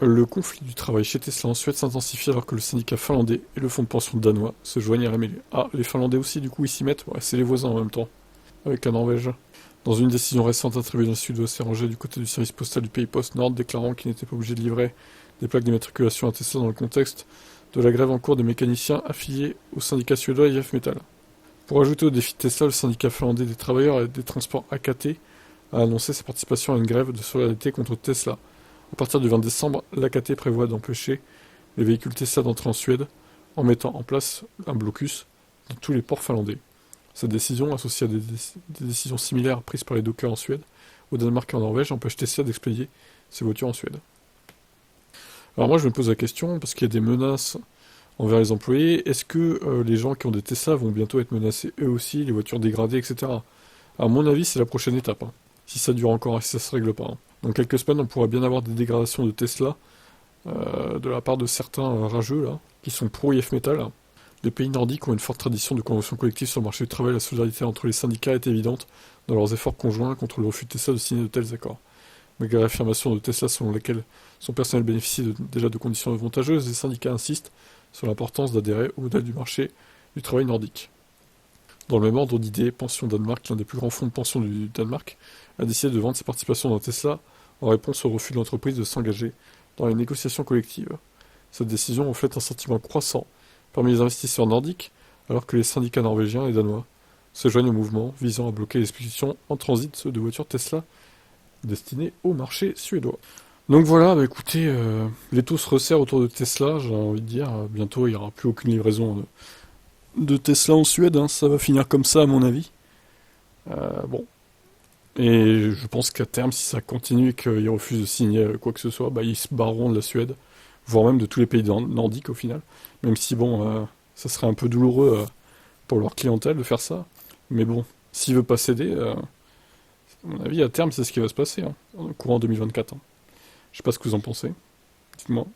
Le conflit du travail chez Tesla en Suède s'intensifie alors que le syndicat finlandais et le fonds de pension danois se joignent à la mêlée. Ah, les Finlandais aussi, du coup, ils s'y mettent. Ouais, c'est les voisins en même temps, avec la Norvège. Dans une décision récente, un tribunal suédois s'est rangé du côté du service postal du pays Post Nord, déclarant qu'il n'était pas obligé de livrer des plaques d'immatriculation à Tesla dans le contexte de la grève en cours des mécaniciens affiliés au syndicat suédois IF Metal. Pour ajouter au défi de Tesla, le syndicat finlandais des travailleurs et des transports AKT a annoncé sa participation à une grève de solidarité contre Tesla. À partir du 20 décembre, l'AKT prévoit d'empêcher les véhicules Tesla d'entrer en Suède en mettant en place un blocus dans tous les ports finlandais. Cette décision, associée à des décisions similaires prises par les dockers en Suède, au Danemark et en Norvège, empêche Tesla d'expédier ses voitures en Suède. Alors moi je me pose la question, parce qu'il y a des menaces envers les employés, est-ce que les gens qui ont des Tesla vont bientôt être menacés eux aussi, les voitures dégradées, etc. À mon avis, c'est la prochaine étape, hein, si ça dure encore et si ça se règle pas, hein. Dans quelques semaines, on pourra bien avoir des dégradations de Tesla de la part de certains rageux, là, qui sont pro-IF Metal, hein. Les pays nordiques ont une forte tradition de conventions collectives sur le marché du travail. La solidarité entre les syndicats est évidente dans leurs efforts conjoints contre le refus de Tesla de signer de tels accords. Malgré l'affirmation de Tesla selon laquelle son personnel bénéficie déjà de conditions avantageuses, les syndicats insistent sur l'importance d'adhérer au modèle du marché du travail nordique. Dans le même ordre d'idées, Pension Danemark, l'un des plus grands fonds de pension du Danemark, a décidé de vendre ses participations dans Tesla en réponse au refus de l'entreprise de s'engager dans les négociations collectives. Cette décision reflète un sentiment croissant parmi les investisseurs nordiques, alors que les syndicats norvégiens et danois se joignent au mouvement visant à bloquer l'expédition en transit de voitures Tesla destinées au marché suédois. Donc voilà, bah écoutez, l'étau se resserre autour de Tesla, j'ai envie de dire, bientôt il n'y aura plus aucune livraison de Tesla en Suède, hein, ça va finir comme ça à mon avis. Bon, et je pense qu'à terme, si ça continue et qu'ils refusent de signer quoi que ce soit, bah ils se barreront de la Suède, voire même de tous les pays nordiques au final. Même si bon, ça serait un peu douloureux pour leur clientèle de faire ça. Mais bon, s'il veut pas céder, à mon avis, à terme, c'est ce qui va se passer, hein, au courant 2024, hein. Je sais pas ce que vous en pensez. Dites-moi.